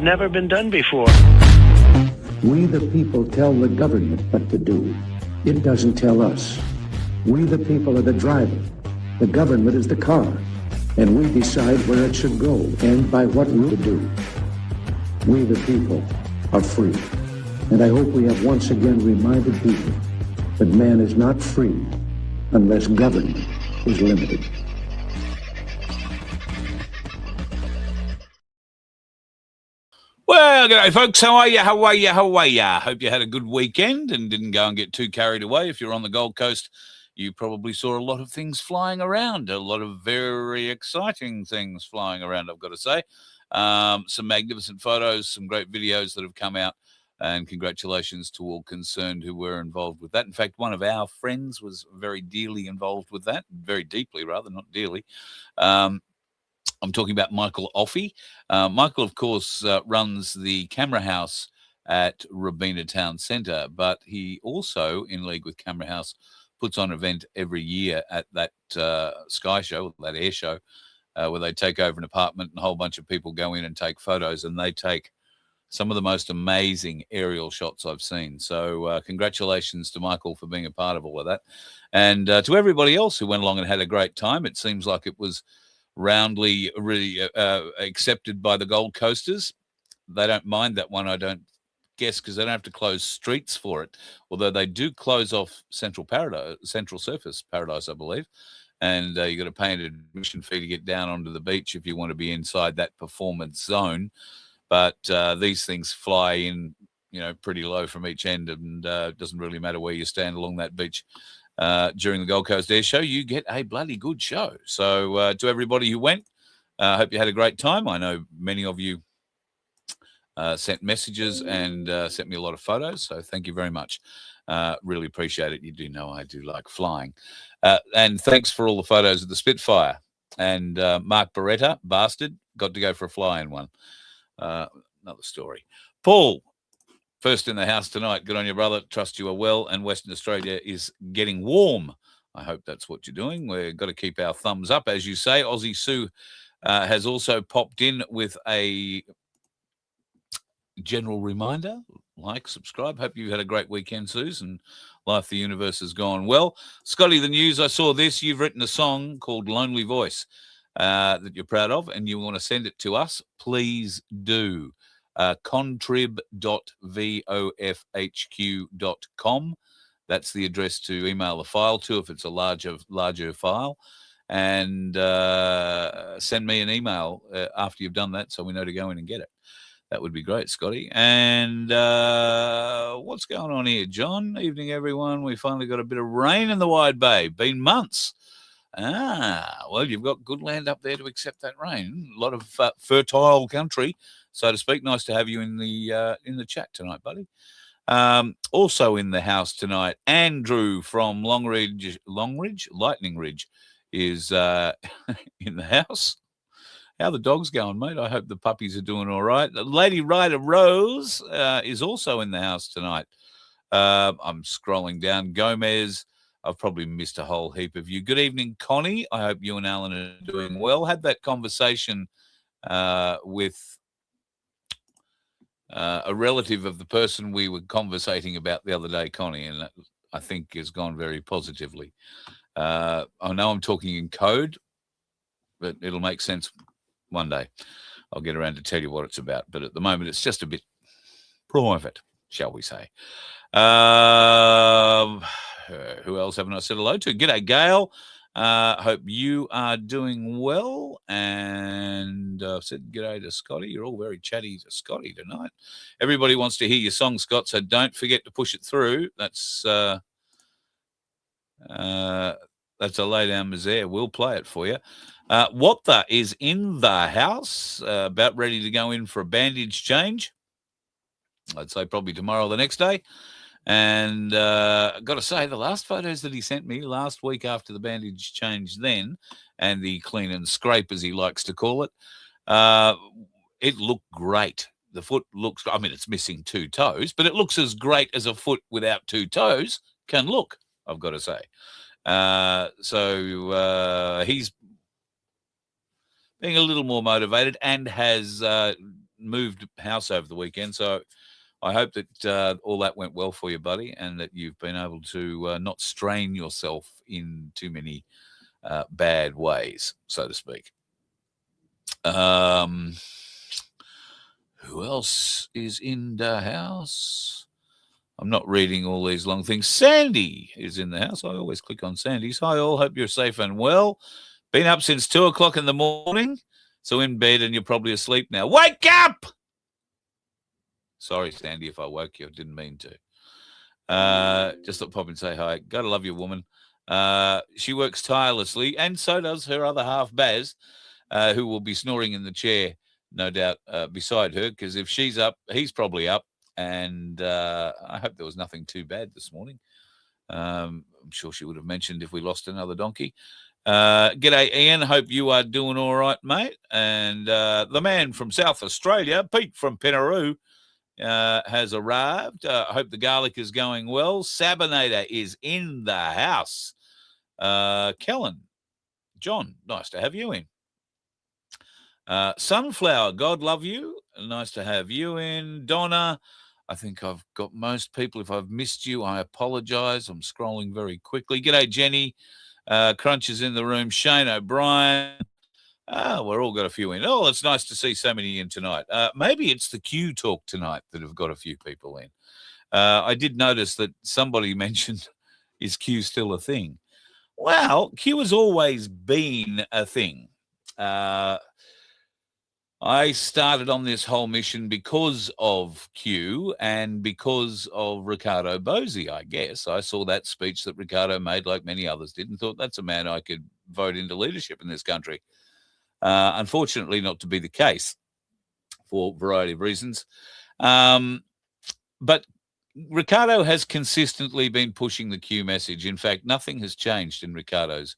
had never been done before. We the people tell the government what to do. It doesn't tell us. We the people are the driver. The government is the car. And we decide where it should go and by what route to do. We the people are free. And I hope we have once again reminded people that man is not free unless government is limited. Well, g'day, folks. How are you? How are you? How are you? Hope you had a good weekend and didn't go and get too carried away. If you're on the Gold Coast, you probably saw a lot of things flying around, a lot of very exciting things flying around, I've got to say. Some magnificent photos, some great videos that have come out, and congratulations to all concerned who were involved with that. In fact, one of our friends was very dearly involved with that, very deeply rather, not dearly. I'm talking about Michael Offey. Michael, of course, runs the Camera House at Robina Town Centre, but he also, in league with Camera House, puts on an event every year at that Sky Show, that air show, where they take over an apartment and a whole bunch of people go in and take photos, and they take some of the most amazing aerial shots I've seen. So congratulations to Michael for being a part of all of that. And to everybody else who went along and had a great time. It seems like it was roundly really accepted by the Gold Coasters. They don't mind that one, I don't guess, because they don't have to close streets for it, although they do close off Central Surface Paradise, I believe, and you got to pay an admission fee to get down onto the beach if you want to be inside that performance zone. But these things fly in, pretty low from each end, and it doesn't really matter where you stand along that beach. During the Gold Coast Air Show, you get a bloody good show. So to everybody who went, I hope you had a great time. I know many of you sent messages and sent me a lot of photos, so thank you very much. Really appreciate it. You do know I do like flying. And thanks for all the photos of the Spitfire. And Mark Beretta, bastard, got to go for a fly in one. Another story. Paul, first in the house tonight. Good on you, brother. Trust you are well. And Western Australia is getting warm. I hope that's what you're doing. We've got to keep our thumbs up, as you say. Aussie Sue has also popped in with a general reminder. Like, subscribe. Hope you had a great weekend, Suze, and life, the universe has gone well. Scotty, the news, I saw this. You've written a song called Lonely Voice that you're proud of, and you want to send it to us. Please do. contrib.vofhq.com. That's the address to email the file to if it's a larger file. And send me an email after you've done that so we know to go in and get it. That would be great, Scotty. And what's going on here, John? Evening, everyone. We finally got a bit of rain in the Wide Bay. Been months. Well, you've got good land up there to accept that rain. A lot of fertile country, so to speak. Nice to have you in the chat tonight, buddy. Also in the house tonight, Andrew from Lightning Ridge is in the house. How the dog's going, mate? I hope the puppies are doing all right. Lady Ryder Rose is also in the house tonight. I'm scrolling down. Gomez, I've probably missed a whole heap of you. Good evening, Connie. I hope you and Alan are doing well. Had that conversation with a relative of the person we were conversating about the other day, Connie, and that, I think, has gone very positively. I know I'm talking in code, but it'll make sense one day. I'll get around to tell you what it's about, but at the moment it's just a bit private, shall we say. Who else haven't I said hello to? G'day, Gail. Hope you are doing well. And I've said g'day to Scotty. You're all very chatty to Scotty tonight. Everybody wants to hear your song, Scott, so don't forget to push it through. That's a lay down misère. We'll play it for you. What the is in the house, about ready to go in for a bandage change. I'd say probably tomorrow or the next day. And I've got to say, the last photos that he sent me last week after the bandage change then, and the clean and scrape, as he likes to call it, it looked great. The foot looks, I mean, it's missing 2 toes, but it looks as great as a foot without 2 toes can look, I've got to say. So he's being a little more motivated and has moved house over the weekend, so I hope that all that went well for you, buddy, and that you've been able to not strain yourself in too many bad ways, so to speak. Who else is in the house? I'm not reading all these long things. Sandy is in the house. I always click on Sandy's. Hi, all. Hope you're safe and well. Been up since 2 o'clock in the morning, so in bed and you're probably asleep now. Wake up! Sorry, Sandy, if I woke you. I didn't mean to. Just thought pop and say hi. Gotta love your woman. She works tirelessly, and so does her other half, Baz, who will be snoring in the chair, no doubt, beside her, because if she's up, he's probably up. And I hope there was nothing too bad this morning. I'm sure she would have mentioned if we lost another donkey. G'day, Ian. Hope you are doing all right, mate. And the man from South Australia, Pete from Penaroo, has arrived. I hope the garlic is going well. Sabinator is in the house. Kellen, John, nice to have you in. Sunflower, God love you. Nice to have you in. Donna, I think I've got most people. If I've missed you, I apologize. I'm scrolling very quickly. G'day, Jenny. Crunch is in the room. Shane O'Brien. We're all got a few in. Oh, it's nice to see so many in tonight. Maybe it's the Q talk tonight that have got a few people in. I did notice that somebody mentioned, is Q still a thing? Well, Q has always been a thing. I started on this whole mission because of Q and because of Ricardo Bosi, I guess. I saw that speech that Ricardo made, like many others did, and thought that's a man I could vote into leadership in this country. Unfortunately, not to be the case for a variety of reasons. But Ricardo has consistently been pushing the Q message. In fact, nothing has changed in Ricardo's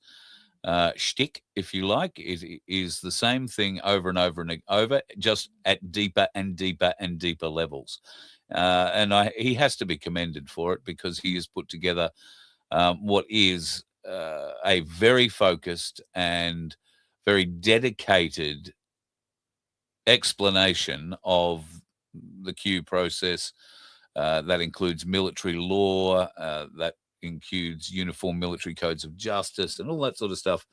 shtick, if you like. It is the same thing over and over and over, just at deeper and deeper and deeper levels. And he has to be commended for it, because he has put together what is a very focused and very dedicated explanation of the Q process. That includes military law, that includes uniform military codes of justice and all that sort of stuff.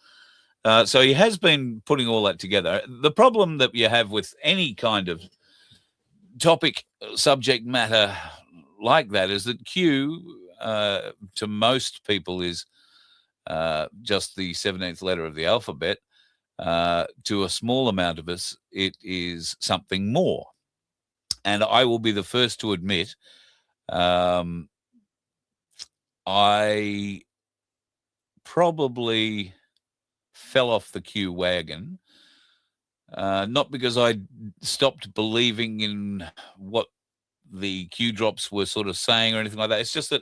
So he has been putting all that together. The problem that you have with any kind of topic, subject matter like that is that Q, to most people, is just the 17th letter of the alphabet. To a small amount of us, it is something more. And I will be the first to admit, I probably fell off the Q wagon, not because I stopped believing in what the Q drops were sort of saying or anything like that. It's just that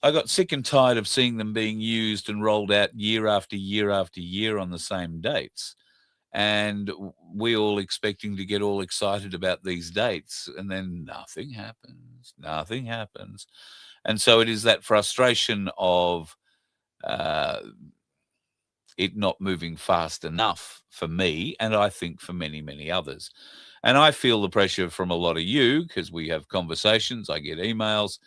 I got sick and tired of seeing them being used and rolled out year after year after year on the same dates. And we all expecting to get all excited about these dates, and then nothing happens. And so it is that frustration of it not moving fast enough for me, and I think for many, many others. And I feel the pressure from a lot of you, because we have conversations, I get emails,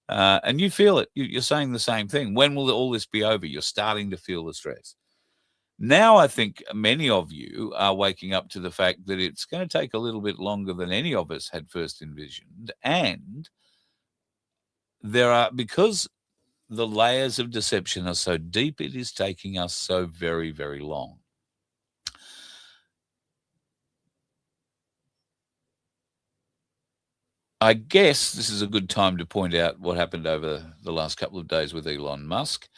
and you feel it. You're saying the same thing. When will all this be over? You're starting to feel the stress. Now I think many of you are waking up to the fact that it's going to take a little bit longer than any of us had first envisioned. And because the layers of deception are so deep, it is taking us so very, very long. I guess this is a good time to point out what happened over the last couple of days with Elon Musk.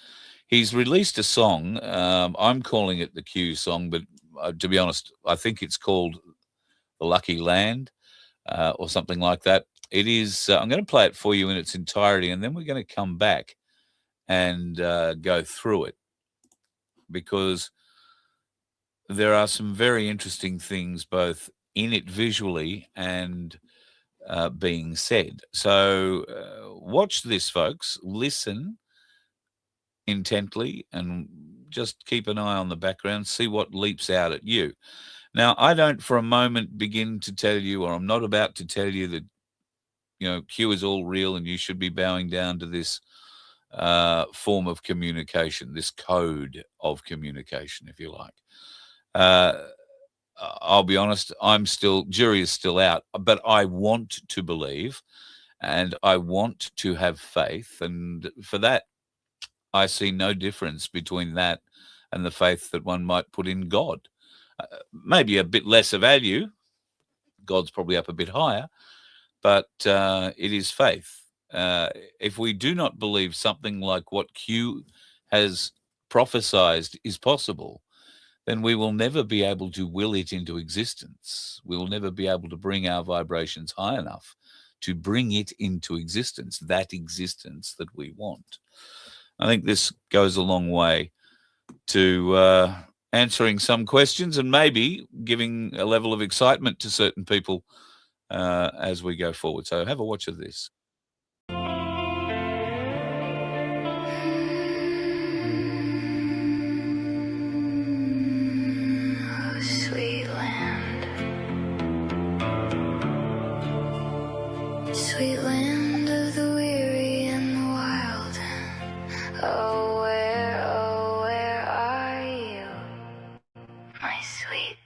He's released a song. I'm calling it the Q song, but to be honest, I think it's called The Lucky Land or something like that. It is. I'm going to play it for you in its entirety, and then we're going to come back and go through it, because there are some very interesting things both in it visually and being said. So watch this, folks. Listen intently and just keep an eye on the background, see what leaps out at you. Now, I don't for a moment begin to tell you, or I'm not about to tell you that, Q is all real and you should be bowing down to this form of communication, this code of communication, if you like. I'll be honest, jury is still out, but I want to believe and I want to have faith. And for that, I see no difference between that and the faith that one might put in God. Maybe a bit less of value. God's probably up a bit higher, but it is faith. If we do not believe something like what Q has prophesied is possible, then we will never be able to will it into existence. We will never be able to bring our vibrations high enough to bring it into existence, that existence that we want. I think this goes a long way to answering some questions and maybe giving a level of excitement to certain people as we go forward. So have a watch of this. Sweet land, sweet land of the weary and the wild. Oh, where are you, my sweet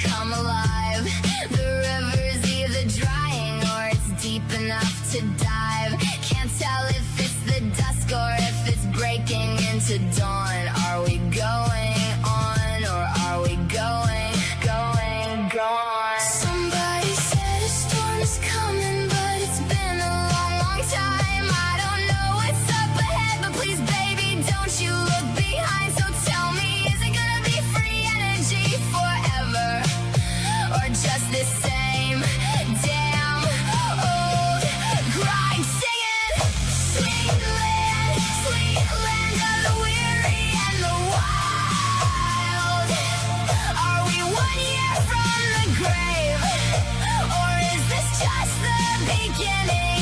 come alive. The river's either drying or it's deep enough to dive. Can't tell if it's the dusk or if it's breaking into dawn. Are we going on or are we going gone? Somebody said a storm is coming, but it's been a long time. I don't know what's up ahead, but please baby don't you look behind. So tell me, is it gonna be free energy forever? Or just the same damn old grind, singing sweet land of the weary and the wild. Are we 1 year from the grave, or is this just the beginning?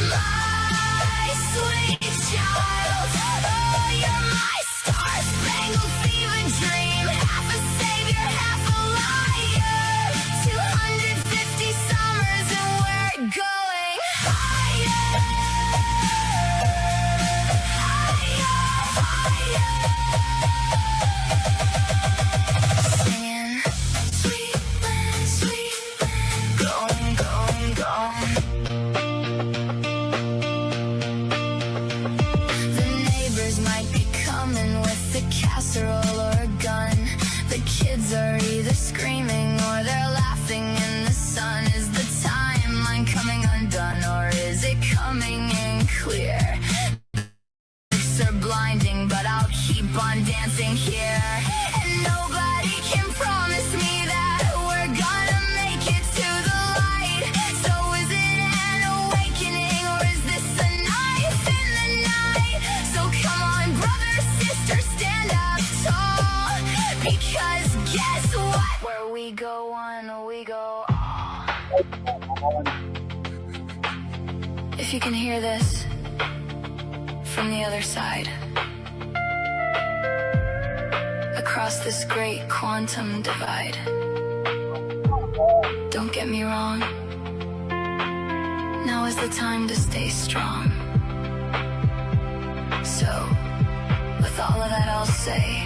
My sweet child, oh, you're my star-spangled fever dream, half a savior, half a liar. 250 summers and we're going higher, singing sweet land, going. The neighbors might be coming with a casserole or a gun. The kids are either screaming or they're laughing in the sun. Is the timeline coming undone or is it coming in clear? Lights are blinding, but I'll keep on dancing here. And nobody can promise me that we're gonna make it to the light. So is it an awakening or is this a knife in the night? So come on, brother, sister, stand up tall, because guess what? Where we go one, we go all. If you can hear this from the other side, across this great quantum divide, don't get me wrong, now is the time to stay strong. So, with all of that I'll say,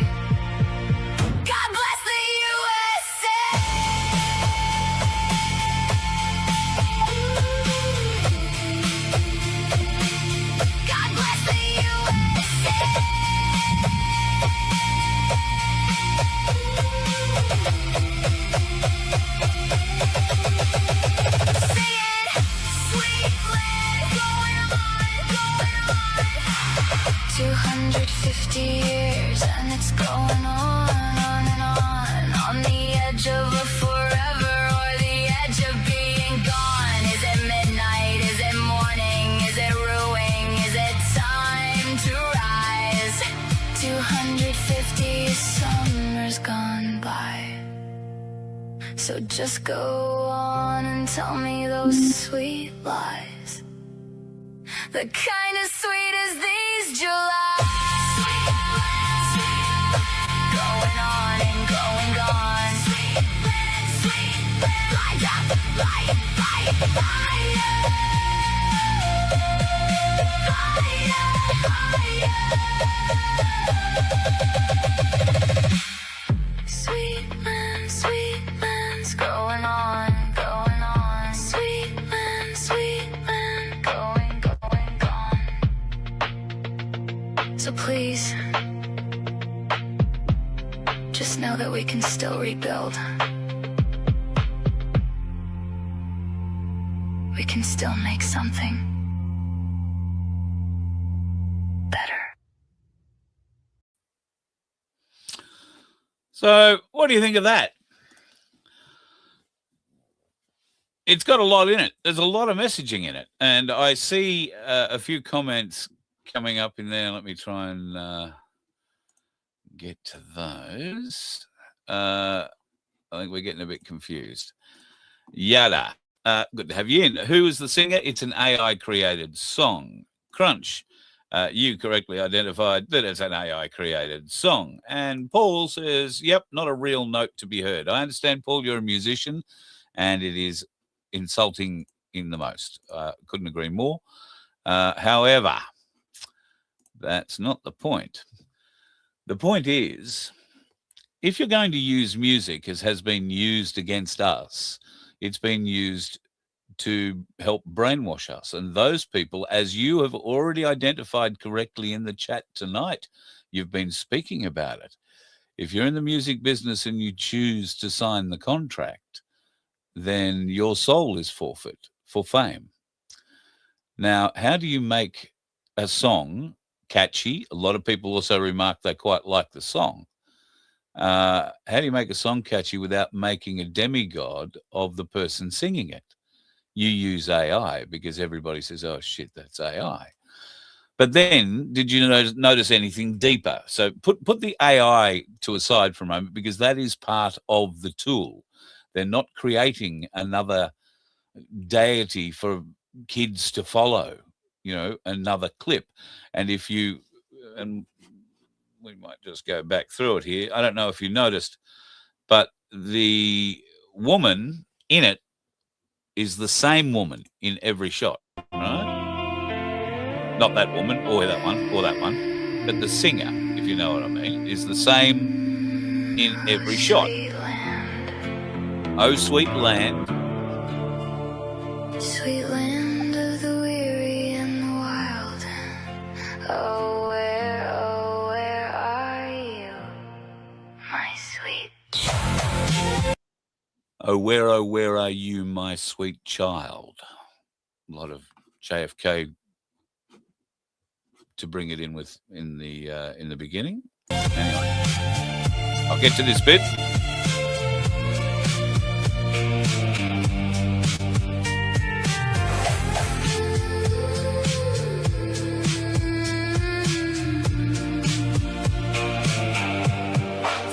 God bless the USA! God bless the USA! Singing sweet land, going on. 250 years and it's going on and on the edge of a forever or the edge of being gone. Is it midnight? Is it morning? Is it ruining? Is it time to rise? So just go on and tell me those sweet lies, the kind as sweet as these Julys. Going on and going gone. Light up, light, light, higher. Sweet man's going on, going on. Sweet man, going, going, gone. So please, just know that we can still rebuild. We can still make something better. So, what do you think of that? It's got a lot in it. There's a lot of messaging in it. And I see a few comments coming up in there. Let me try and get to those. I think we're getting a bit confused. Yada. Good to have you in. Who is the singer? It's an AI-created song. Crunch. You correctly identified that it's an AI-created song. And Paul says, yep, not a real note to be heard. I understand, Paul, you're a musician, and it is insulting in the most. Couldn't agree more. However, that's not the point. The point is, if you're going to use music as has been used against us, it's been used to help brainwash us. And those people, as you have already identified correctly in the chat tonight, you've been speaking about it. If you're in the music business and you choose to sign the contract, then your soul is forfeit for fame. Now, how do you make a song catchy? A lot of people also remark they quite like the song. How do you make a song catchy without making a demigod of the person singing it? You use AI because everybody says, oh, shit, that's AI. But then did you notice anything deeper? So put the AI to a side for a moment, because that is part of the tool. They're not creating another deity for kids to follow, another clip. And and we might just go back through it here. I don't know if you noticed, but the woman in it is the same woman in every shot, right? Not that woman or that one, but the singer, if you know what I mean, is the same in every shot. Oh, sweet land. Sweet land of the weary and the wild. Oh, where are you, my sweet child? Oh, where are you, my sweet child? A lot of JFK to bring it in the beginning. Anyway, I'll get to this bit.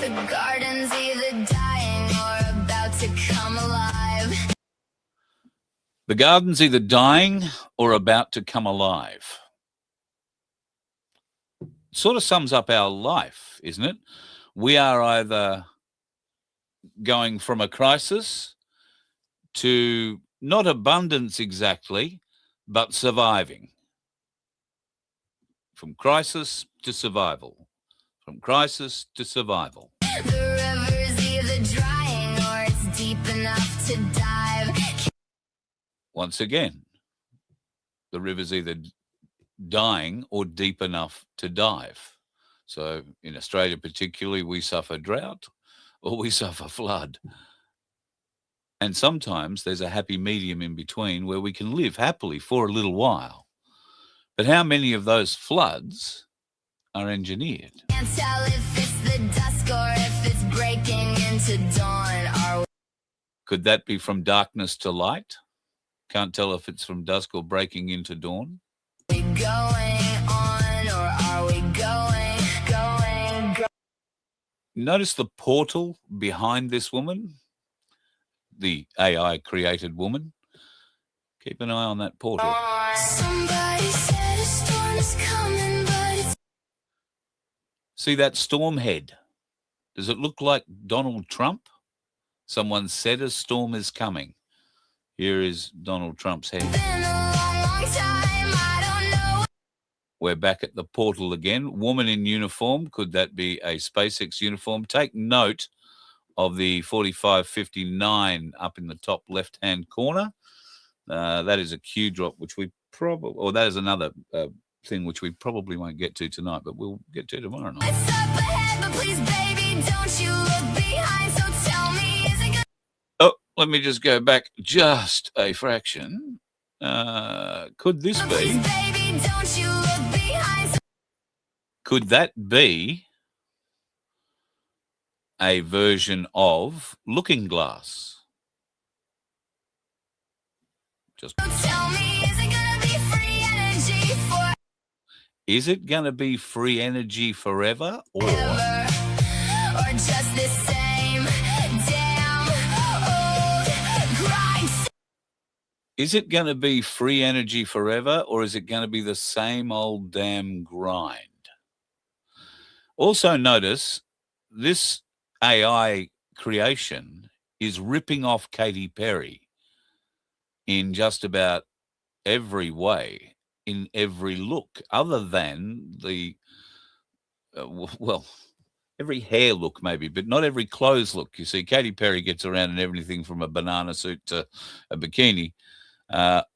The garden's either dying or about to come alive. The garden's either dying or about to come alive. Sort of sums up our life, isn't it? We are either going from a crisis to not abundance exactly, but surviving. From crisis to survival. From crisis to survival. The river's either drying or it's deep enough to dive. Once again, the river's either dying or deep enough to dive. So in Australia particularly, we suffer drought or we suffer flood. And sometimes there's a happy medium in between where we can live happily for a little while. But how many of those floods are engineered? Can't tell if it's the dusk or if it's breaking into dawn. Could that be from darkness to light? Can't tell if it's from dusk or breaking into dawn. Are we going on or are we going? Notice the portal behind this woman. the AI created woman. Keep an eye on that portal. Somebody said a storm is coming, but it's See that storm head? Does it look like Donald Trump? Someone said a storm is coming. Here is Donald Trump's head. been a long, long time. I don't know. We're back at the portal again. Woman in uniform. Could that be a SpaceX uniform? Take note of the 4559 up in the top left-hand corner. That is a Q drop, which we probably, or that is another thing which we probably won't get to tonight, but we'll get to tomorrow night. It's up ahead, but please, baby, don't you look behind. So tell me, is it gonna Oh, let me just go back just a fraction. Could this please, be? baby, don't you look behind. Could that be a version of Looking Glass? Just So tell me, is it gonna be free energy forever? is it going to be free energy forever, or Or just the same damn old grind? is it going to be free energy forever, or is it going to be the same old damn grind? Also notice this AI creation is ripping off Katy Perry in just about every way, in every look, other than the, well, every hair look maybe, but not every clothes look. You see, Katy Perry gets around in everything from a banana suit to a bikini.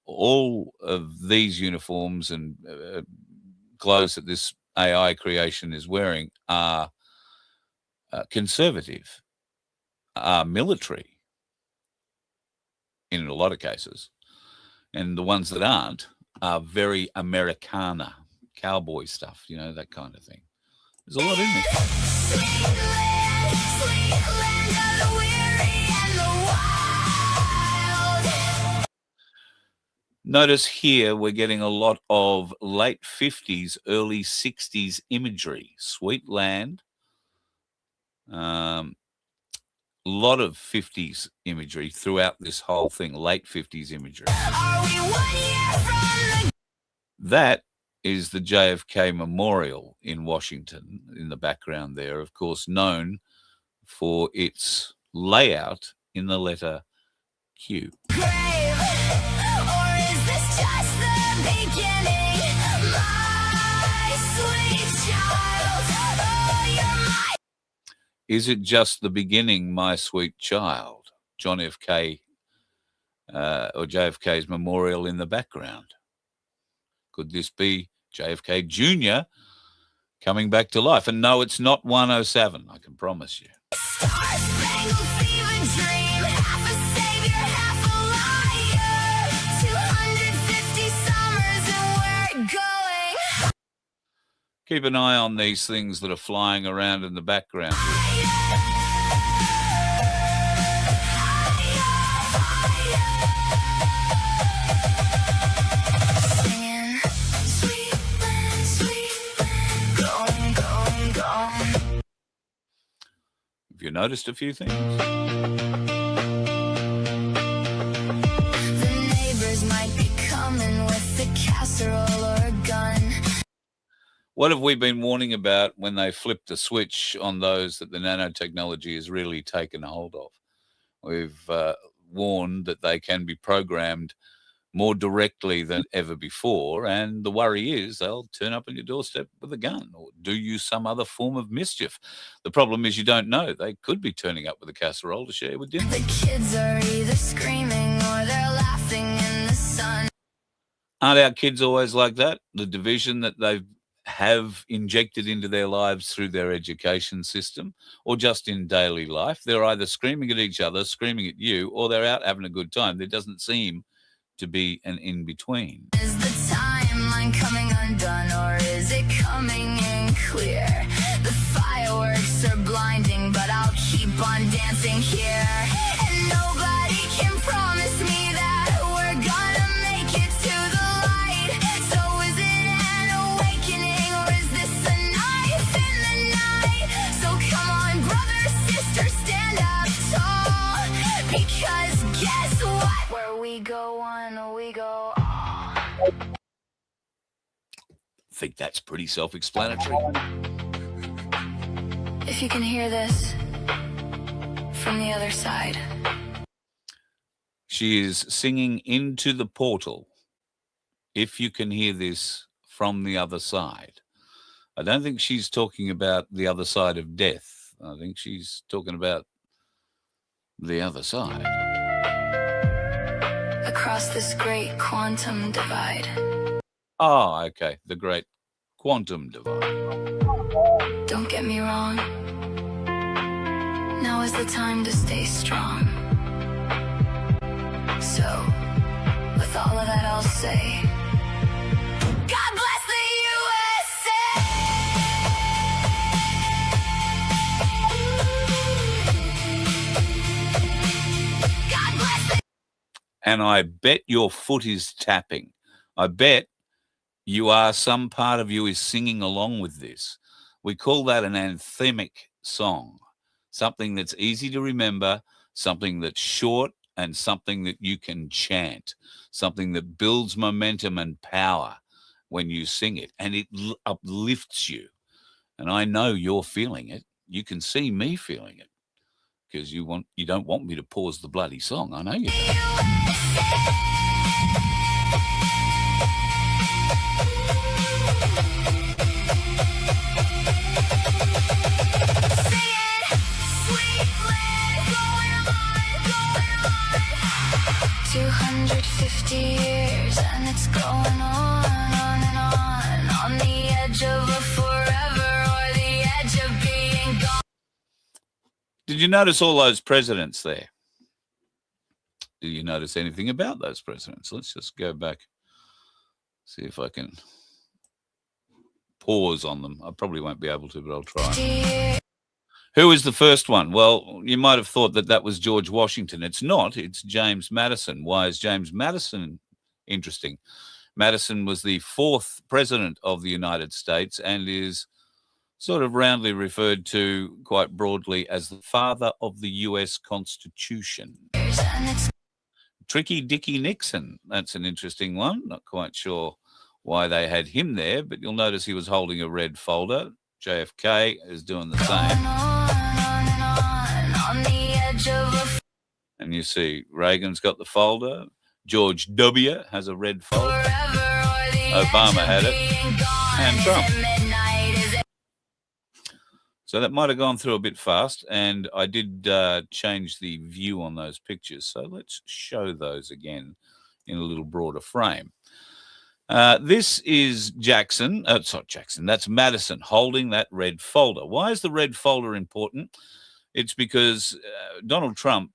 All of these uniforms and clothes that this AI creation is wearing are conservative, are military in a lot of cases. And the ones that aren't are very Americana, cowboy stuff, you know, that kind of thing. There's a lot in there. Sweet land of the weary and the wild. Notice here we're getting a lot of late 50s, early 60s imagery. Sweet land. Lot of 50s imagery throughout this whole thing, late 50s imagery. Are we 1 year from the That is the JFK Memorial in Washington in the background there, of course, known for its layout in the letter Q. grave? Or is this just the beginning? My sweet child, oh, you're my Is it just the beginning, my sweet child? John F. K. Or JFK's memorial in the background. Could this be JFK Jr. coming back to life? And no, it's not 107, I can promise you. star-spangled fever dream. Half a savior, half a liar. 250 summers and we're going Keep an eye on these things that are flying around in the background. singing, sweet land, going, going, going. Have you noticed a few things? The neighbors might be coming with a casserole or a gun. What have we been warning about when they flip the switch on those that the nanotechnology has really taken a hold of? We've warned that they can be programmed more directly than ever before, and the worry is they'll turn up on your doorstep with a gun or do you some other form of mischief. The problem is you don't know. They could be turning up with a casserole to share with dinner. The kids are either screaming or they're laughing in the sun. Aren't our kids always like that? The division that they have injected into their lives through their education system or just in daily life. They're either screaming at each other, screaming at you, or they're out having a good time. There doesn't seem to be an in-between. Is the timeline coming undone or is it coming in clear? The fireworks are blinding, but I'll keep on dancing here. And nobody can promise me that we're gonna make it to the light. So is it an awakening or is this a knife in the night? So come on, brother, sister, stand up tall, because we go one, we go all. I think that's pretty self-explanatory. If you can hear this from the other side. She is singing into the portal. If you can hear this from the other side. I don't think she's talking about the other side of death. I think she's talking about the other side. Across this great quantum divide. Oh, okay. The great quantum divide. Don't get me wrong. Now is the time to stay strong. So, with all of that, I'll say, God bless the USA! God bless the... And I bet your foot is tapping. I bet some part of you is singing along with this. We call that an anthemic song, something that's easy to remember, something that's short, and something that you can chant, something that builds momentum and power when you sing it, and it uplifts you. And I know you're feeling it. You can see me feeling it because you don't want me to pause the bloody song. I know you don't. Going on. 250 years and it's going on and on the edge of a forever or the edge of being gone. Did you notice all those presidents there? Do you notice anything about those presidents? Let's just go back, see if I can pause on them. I probably won't be able to, but I'll try. Who is the first one? Well, you might have thought that was George Washington. It's not. It's James Madison. Why is James Madison interesting? Madison was the 4th president of the United States and is sort of roundly referred to quite broadly as the father of the U.S. Constitution. Tricky Dicky Nixon. That's an interesting one. Not quite sure why they had him there, but you'll notice he was holding a red folder. JFK is doing the same. And you see Reagan's got the folder. George W. has a red folder. Obama had it. And Trump. So that might have gone through a bit fast, and I did change the view on those pictures. So let's show those again in a little broader frame. This is Jackson. It's not Jackson. That's Madison holding that red folder. Why is the red folder important? It's because Donald Trump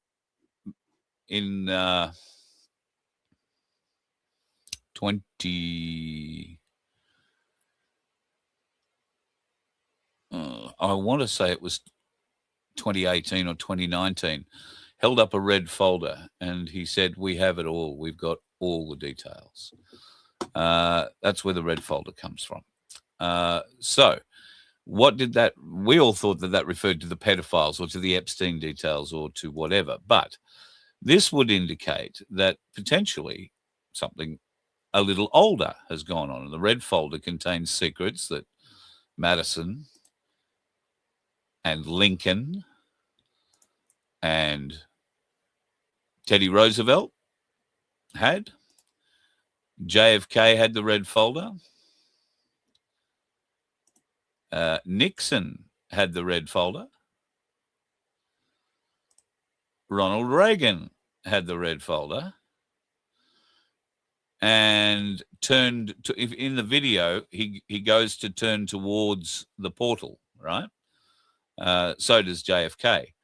in I want to say it was 2018 or 2019, held up a red folder and he said, "We have it all. We've got all the details." That's where the red folder comes from. So what did that, we all thought that referred to the pedophiles or to the Epstein details or to whatever, but this would indicate that potentially something a little older has gone on. And the red folder contains secrets that Madison and Lincoln and Teddy Roosevelt had. JFK had the red folder. Nixon had the red folder. Ronald Reagan had the red folder. And turned to, in the video, he goes to turn towards the portal, right? So does JFK.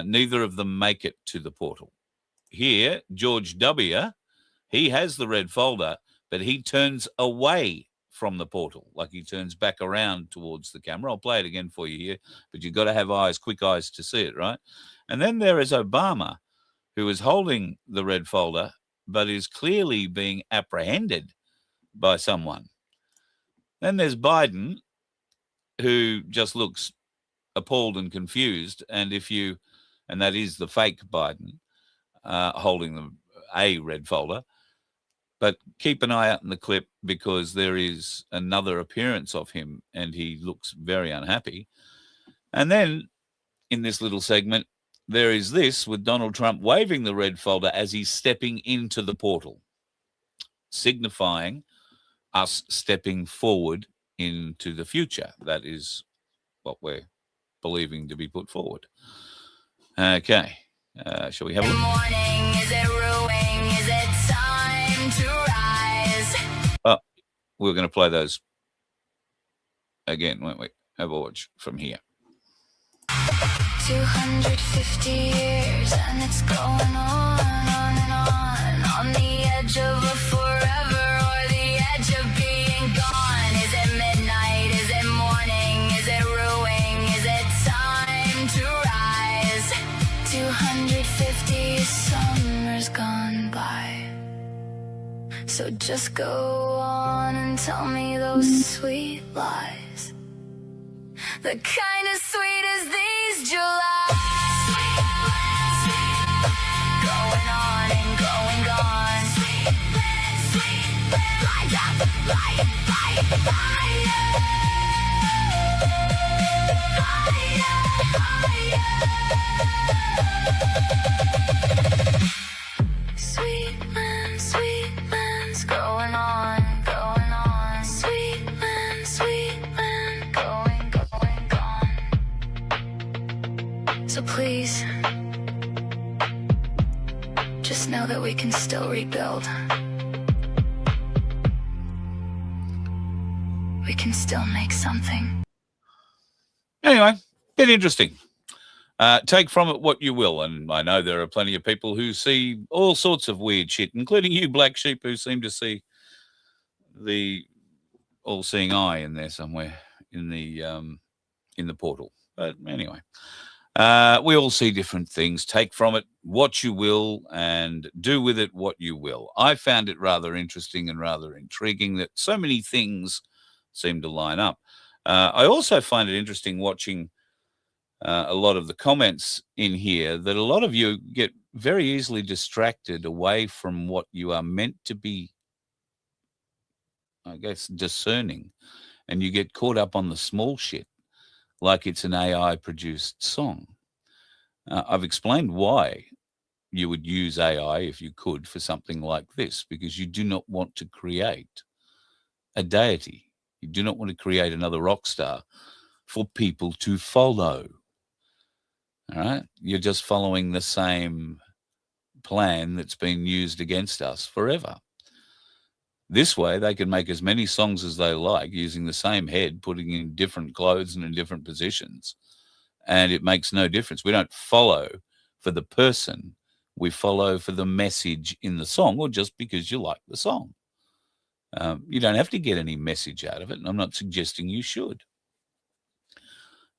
Neither of them make it to the portal. Here, George W., he has the red folder, but he turns away from the portal, like he turns back around towards the camera. I'll play it again for you here, but you've got to have eyes, quick eyes to see it, right? And then there is Obama, who is holding the red folder, but is clearly being apprehended by someone. Then there's Biden, who just looks appalled and confused. And that is the fake Biden holding the a red folder. But keep an eye out in the clip because there is another appearance of him and he looks very unhappy. And then in this little segment, there is this with Donald Trump waving the red folder as he's stepping into the portal, signifying us stepping forward into the future. That is what we're believing to be put forward. Okay. Shall we have a look? Morning, is it ruining? Is it time to rise? Oh, we're going to play those again, won't we? Have a watch from here. 250 years and it's going on and on the edge of a forever or the edge of being gone. Is it midnight? Is it morning? Is it ruining? Is it time to rise? 250 summers gone by. So just go on and tell me those sweet lies. The kind as sweet as these July. Going on and going gone. Light up, light, light, higher. Sweet man's going on, going on. Sweet man, going, going, gone. So please, just know that we can still rebuild. We can still make something. Anyway, bit interesting. Take from it what you will. And I know there are plenty of people who see all sorts of weird shit, including you black sheep who seem to see the all-seeing eye in there somewhere in the portal. But anyway, we all see different things. Take from it what you will and do with it what you will. I found it rather interesting and rather intriguing that so many things seem to line up. I also find it interesting watching a lot of the comments in here that a lot of you get very easily distracted away from what you are meant to be, I guess, discerning, and you get caught up on the small shit like it's an AI-produced song. I've explained why you would use AI if you could for something like this, because you do not want to create a deity. You do not want to create another rock star for people to follow. All right? You're just following the same plan that's been used against us forever. This way, they can make as many songs as they like using the same head, putting in different clothes and in different positions. And it makes no difference. We don't follow for the person. We follow for the message in the song or just because you like the song. You don't have to get any message out of it, and I'm not suggesting you should.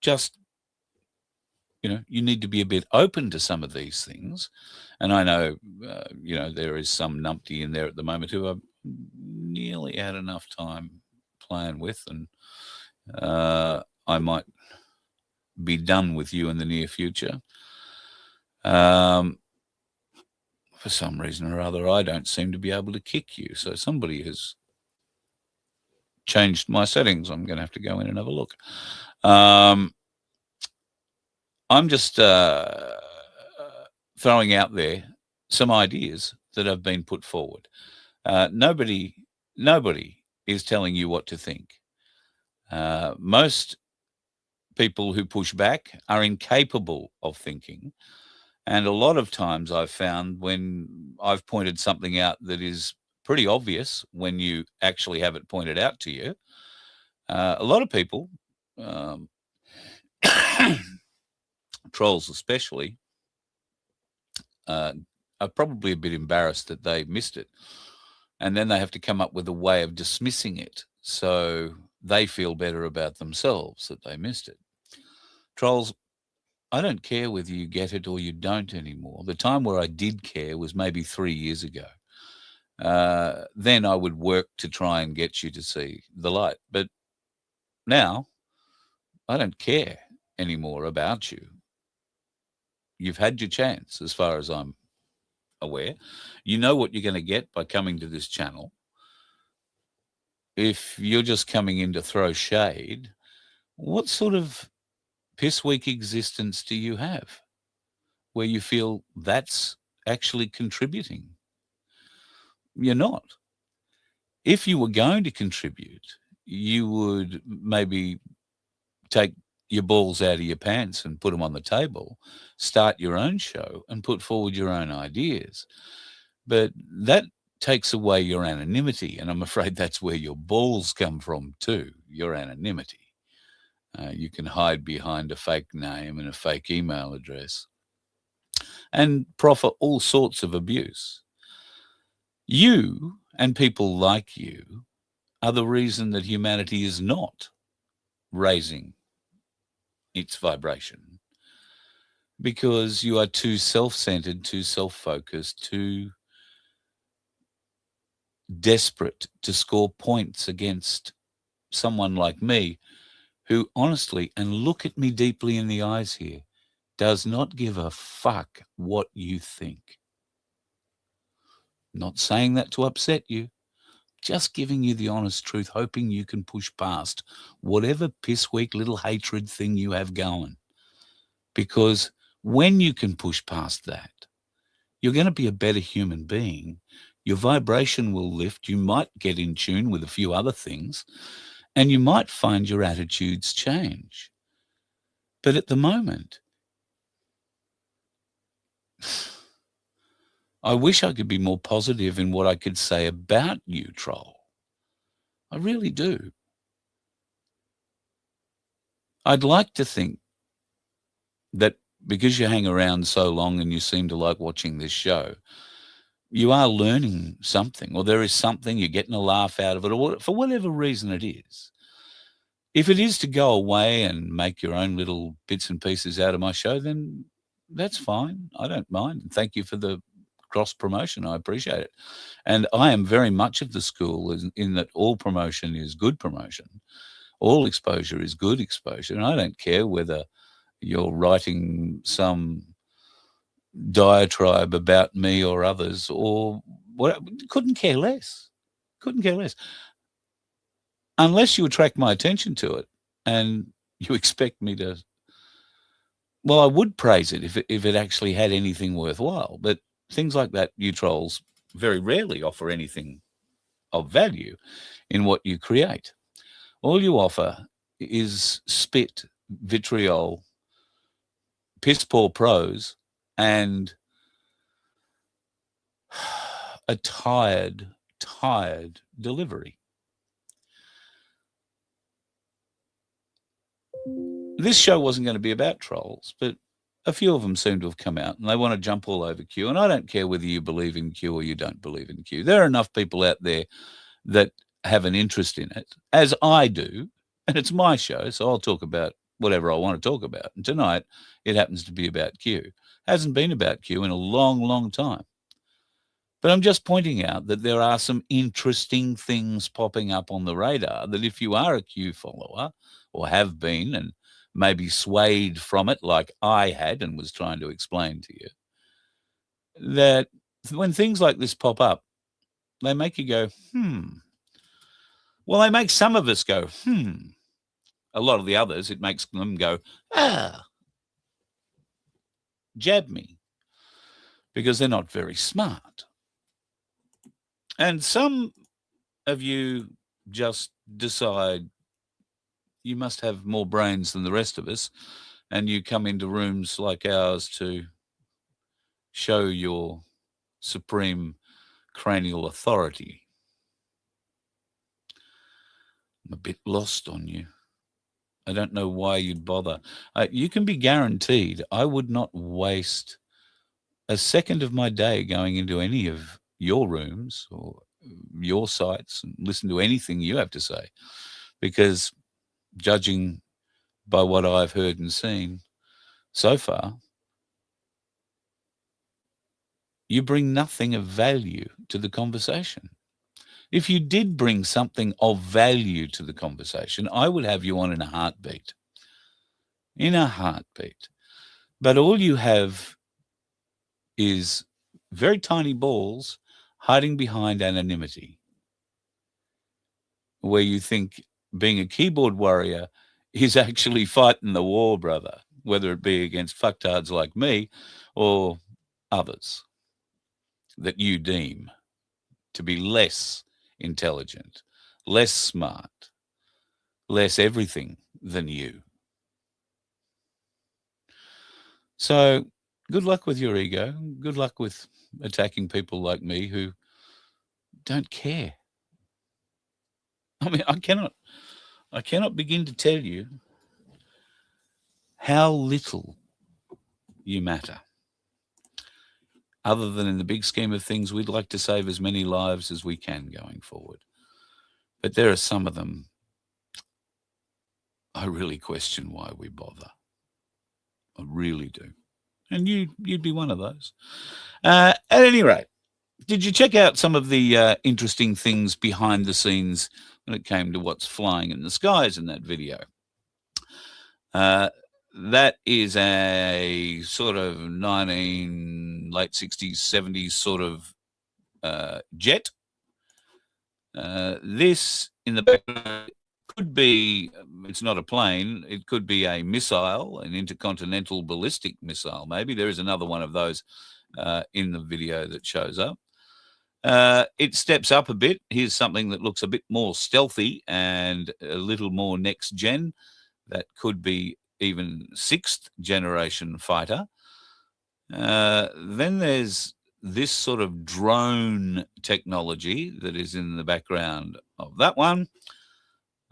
Just, you need to be a bit open to some of these things. And I know, there is some numpty in there at the moment who I've nearly had enough time playing with, and I might be done with you in the near future. For some reason or other, I don't seem to be able to kick you. So somebody has changed my settings. I'm going to have to go in and have a look. I'm just throwing out there some ideas that have been put forward. Nobody is telling you what to think. Most people who push back are incapable of thinking. And a lot of times I've found when I've pointed something out that is pretty obvious when you actually have it pointed out to you, a lot of people, trolls especially, are probably a bit embarrassed that they missed it. And then they have to come up with a way of dismissing it so they feel better about themselves that they missed it. Trolls, I don't care whether you get it or you don't anymore. The time where I did care was maybe 3 years ago. Then I would work to try and get you to see the light. But now I don't care anymore about you. You've had your chance as far as I'm aware. You know what you're going to get by coming to this channel. If you're just coming in to throw shade, what sort of piss week existence do you have where you feel that's actually contributing? You're not. If you were going to contribute, you would maybe take your balls out of your pants and put them on the table, start your own show and put forward your own ideas. But that takes away your anonymity, and I'm afraid that's where your balls come from too, your anonymity. You can hide behind a fake name and a fake email address and proffer all sorts of abuse. You and people like you are the reason that humanity is not raising its vibration, because you are too self-centered, too self-focused, too desperate to score points against someone like me who honestly, and look at me deeply in the eyes here, does not give a fuck what you think. Not saying that to upset you, just giving you the honest truth, hoping you can push past whatever piss weak little hatred thing you have going. Because when you can push past that, you're going to be a better human being. Your vibration will lift. You might get in tune with a few other things, and you might find your attitudes change. But at the moment, I wish I could be more positive in what I could say about you, troll. I really do. I'd like to think that because you hang around so long and you seem to like watching this show, you are learning something, or there is something, you're getting a laugh out of it, or for whatever reason it is. If it is to go away and make your own little bits and pieces out of my show, then that's fine. I don't mind. And thank you for the cross promotion. I appreciate it. And I am very much of the school in that all promotion is good promotion. All exposure is good exposure. And I don't care whether you're writing some diatribe about me or others or what. Couldn't care less. Couldn't care less. Unless you attract my attention to it and you expect me to, well, I would praise it if it actually had anything worthwhile. But things like that, you trolls very rarely offer anything of value in what you create. All you offer is spit, vitriol, piss-poor prose, and a tired delivery. This show wasn't going to be about trolls, but a few of them seem to have come out and they want to jump all over Q. And I don't care whether you believe in Q or you don't believe in Q. There are enough people out there that have an interest in it, as I do, and it's my show, so I'll talk about whatever I want to talk about. And tonight, it happens to be about Q. Hasn't been about Q in a long, long time. But I'm just pointing out that there are some interesting things popping up on the radar that if you are a Q follower or have been and maybe swayed from it like I had and was trying to explain to you, that when things like this pop up, they make you go, Well, they make some of us go, A lot of the others, it makes them go, jab me, because they're not very smart. And some of you just decide you must have more brains than the rest of us, and you come into rooms like ours to show your supreme cranial authority. I'm a bit lost on you. I don't know why you'd bother. You can be guaranteed I would not waste a second of my day going into any of your rooms or your sites and listen to anything you have to say, because judging by what I've heard and seen so far, you bring nothing of value to the conversation. If you did bring something of value to the conversation, I would have you on in a heartbeat. In a heartbeat. But all you have is very tiny balls hiding behind anonymity, where you think being a keyboard warrior is actually fighting the war, brother, whether it be against fucktards like me or others that you deem to be less intelligent, less smart, less everything than you. So good luck with your ego. Good luck with attacking people like me who don't care. I mean, I cannot begin to tell you how little you matter. Other than in the big scheme of things, we'd like to save as many lives as we can going forward. But there are some of them I really question why we bother. I really do. And you'd be one of those. At any rate, did you check out some of the interesting things behind the scenes when it came to what's flying in the skies in that video? That is a sort of late 60s, 70s sort of jet. This in the background could be, it's not a plane, it could be a missile, an intercontinental ballistic missile, maybe. There is another one of those in the video that shows up. It steps up a bit. Here's something that looks a bit more stealthy and a little more next gen. That could be even 6th generation fighter. Then there's this sort of drone technology that is in the background of that one.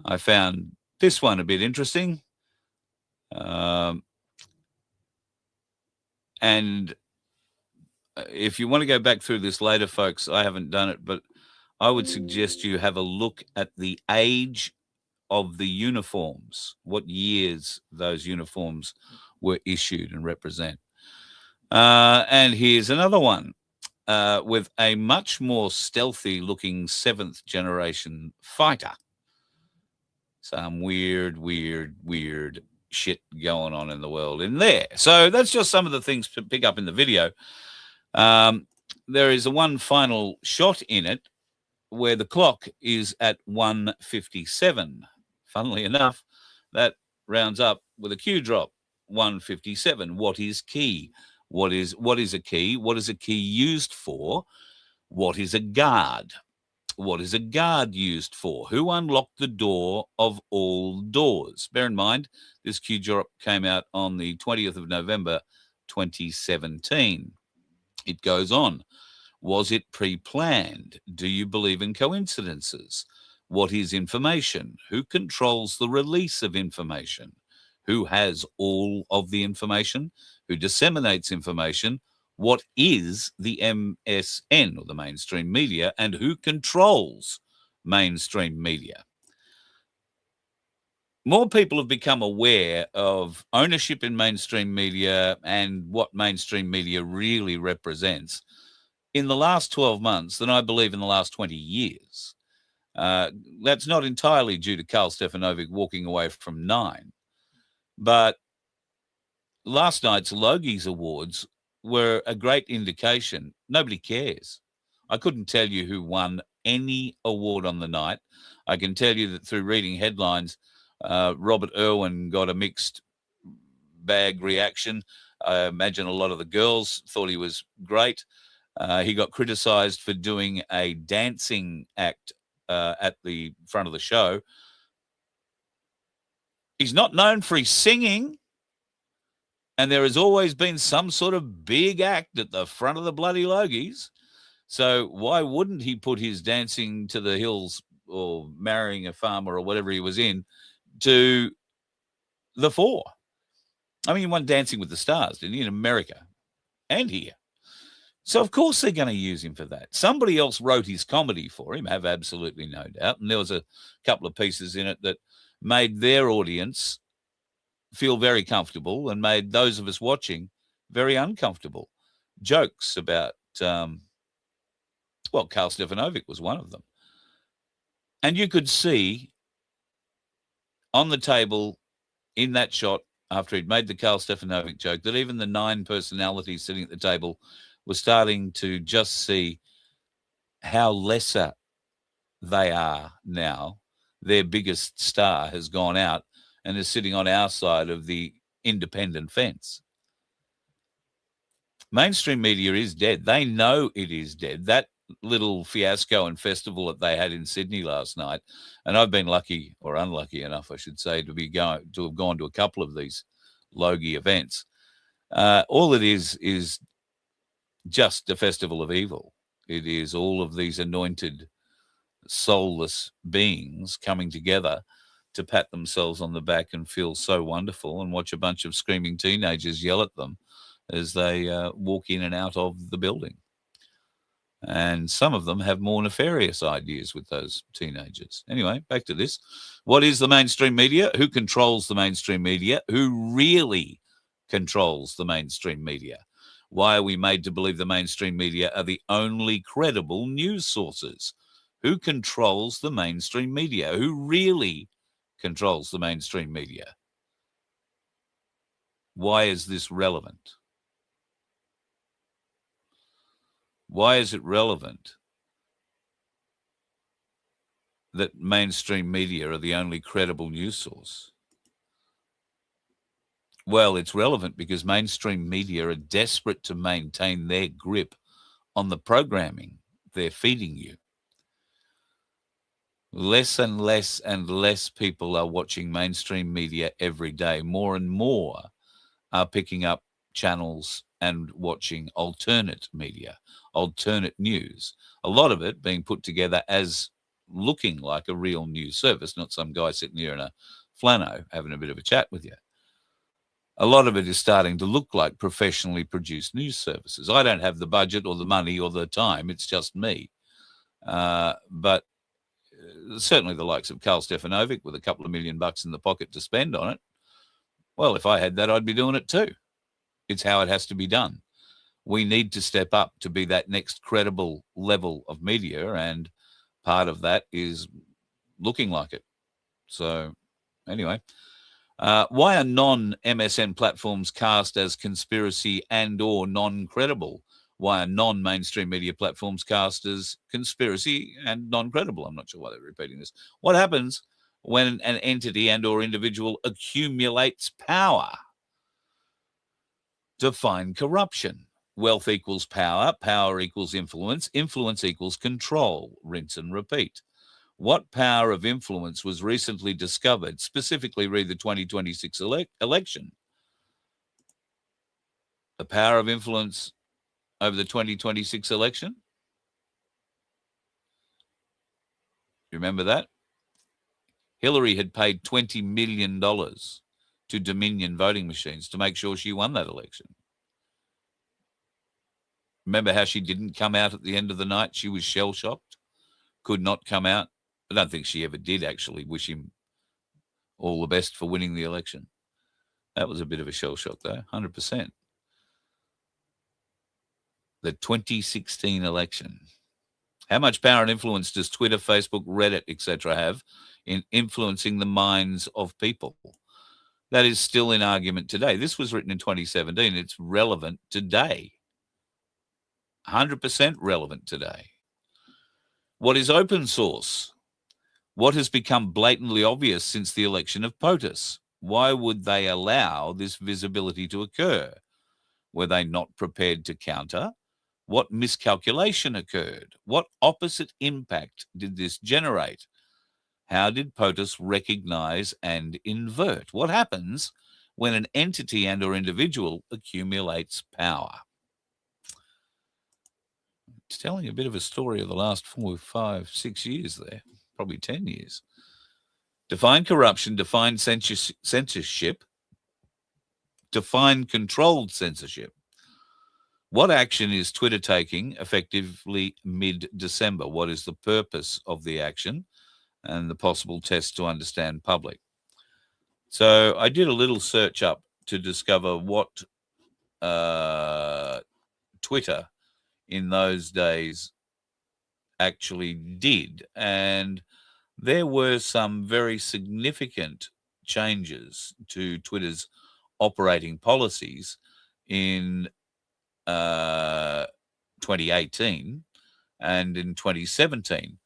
I found this one a bit interesting. And if you want to go back through this later, folks, I haven't done it, but I would suggest you have a look at the age of the uniforms, what years those uniforms were issued and represent. And here's another one with a much more stealthy looking 7th generation fighter. Some weird shit going on in the world in there. So that's just some of the things to pick up in the video. There is one final shot in it where the clock is at 1:57. Funnily enough, that rounds up with a Q drop, 1:57. What is key? What is a key? What is a key used for? What is a guard? What is a guard used for? Who unlocked the door of all doors? Bear in mind, this Q drop came out on the 20th of November, 2017. It goes on. Was it pre-planned? Do you believe in coincidences? What is information? Who controls the release of information? Who has all of the information? Who disseminates information? What is the MSN, or the mainstream media, and who controls mainstream media? More people have become aware of ownership in mainstream media and what mainstream media really represents in the last 12 months than I believe in the last 20 years. That's not entirely due to Karl Stefanovic walking away from Nine, but last night's Logies Awards were a great indication. Nobody cares. I couldn't tell you who won any award on the night. I can tell you that through reading headlines, Robert Irwin got a mixed bag reaction. I imagine a lot of the girls thought he was great. He got criticized for doing a dancing act at the front of the show. He's not known for his singing, and there has always been some sort of big act at the front of the bloody Logies. So why wouldn't he put his Dancing to the Hills or Marrying a Farmer or whatever he was in to the fore? I mean, he won Dancing with the Stars, didn't he, in America and here? So, of course, they're going to use him for that. Somebody else wrote his comedy for him, have absolutely no doubt. And there was a couple of pieces in it that made their audience feel very comfortable and made those of us watching very uncomfortable. Jokes about, Karl Stefanovic was one of them. And you could see on the table in that shot, after he'd made the Karl Stefanovic joke, that even the 9 personalities sitting at the table we're starting to just see how lesser they are now. Their biggest star has gone out and is sitting on our side of the independent fence. Mainstream media is dead. They know it is dead. That little fiasco and festival that they had in Sydney last night, and I've been lucky, or unlucky enough, I should say, to have gone to a couple of these Logie events. All it is just a festival of evil. It is all of these anointed, soulless beings coming together to pat themselves on the back and feel so wonderful and watch a bunch of screaming teenagers yell at them as they walk in and out of the building. And some of them have more nefarious ideas with those teenagers. Anyway, back to this. What is the mainstream media? Who controls the mainstream media? Who really controls the mainstream media? Why are we made to believe the mainstream media are the only credible news sources? Who controls the mainstream media? Who really controls the mainstream media? Why is this relevant? Why is it relevant that mainstream media are the only credible news source? Well, it's relevant because mainstream media are desperate to maintain their grip on the programming they're feeding you. Less and less and less people are watching mainstream media every day. More and more are picking up channels and watching alternate media, alternate news, a lot of it being put together as looking like a real news service, not some guy sitting here in a flannel having a bit of a chat with you. A lot of it is starting to look like professionally produced news services. I don't have the budget or the money or the time. It's just me. But certainly the likes of Carl Stefanovic with a couple of $1 million in the pocket to spend on it. Well, if I had that, I'd be doing it too. It's how it has to be done. We need to step up to be that next credible level of media, and part of that is looking like it. So anyway, why are non-MSN platforms cast as conspiracy and or non-credible? Why are non-mainstream media platforms cast as conspiracy and non-credible? I'm not sure why they're repeating this. What happens when an entity and or individual accumulates power? Define corruption. Wealth equals power. Power equals influence. Influence equals control. Rinse and repeat. What power of influence was recently discovered? Specifically, read the 2026 election. The power of influence over the 2026 election? Remember that? Hillary had paid $20 million to Dominion voting machines to make sure she won that election. Remember how she didn't come out at the end of the night? She was shell-shocked, could not come out. I don't think she ever did actually wish him all the best for winning the election. That was a bit of a shell-shock though, 100%. The 2016 election. How much power and influence does Twitter, Facebook, Reddit, etc. have in influencing the minds of people? That is still in argument today. This was written in 2017. It's relevant today. 100% relevant today. What is open source? What has become blatantly obvious since the election of PUSS? Why would they allow this visibility to occur? Were they not prepared to counter? What miscalculation occurred? What opposite impact did this generate? How did PUSS recognize and invert? What happens when an entity and or individual accumulates power? It's telling a bit of a story of the last 4, 5, 6 years there, probably 10 years. Define corruption, define censorship, define controlled censorship. What action is Twitter taking effectively mid-December? What is the purpose of the action and the possible test to understand public? So I did a little search up to discover what Twitter in those days actually did. And there were some very significant changes to Twitter's operating policies in 2018 and in 2017.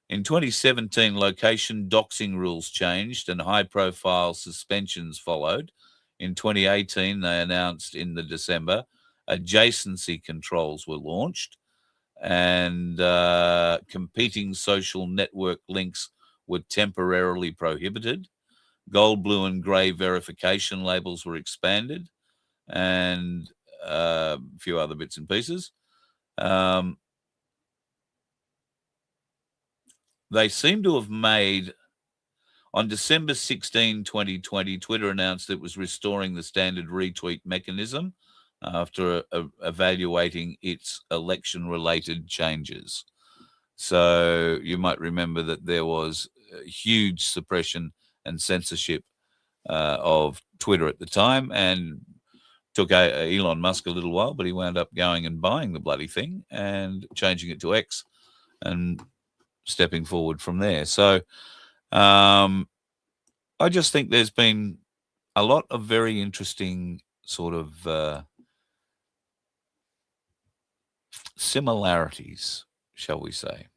In 2017, location doxing rules changed and high-profile suspensions followed. In 2018, they announced in the December, adjacency controls were launched and competing social network links were temporarily prohibited. Gold, blue, and grey verification labels were expanded and a few other bits and pieces. They seem to have made, on December 16, 2020, Twitter announced it was restoring the standard retweet mechanism after evaluating its election-related changes. So you might remember that there was huge suppression and censorship of Twitter at the time, and took Elon Musk a little while, but he wound up going and buying the bloody thing and changing it to X and stepping forward from there. So I just think there's been a lot of very interesting sort of similarities, shall we say,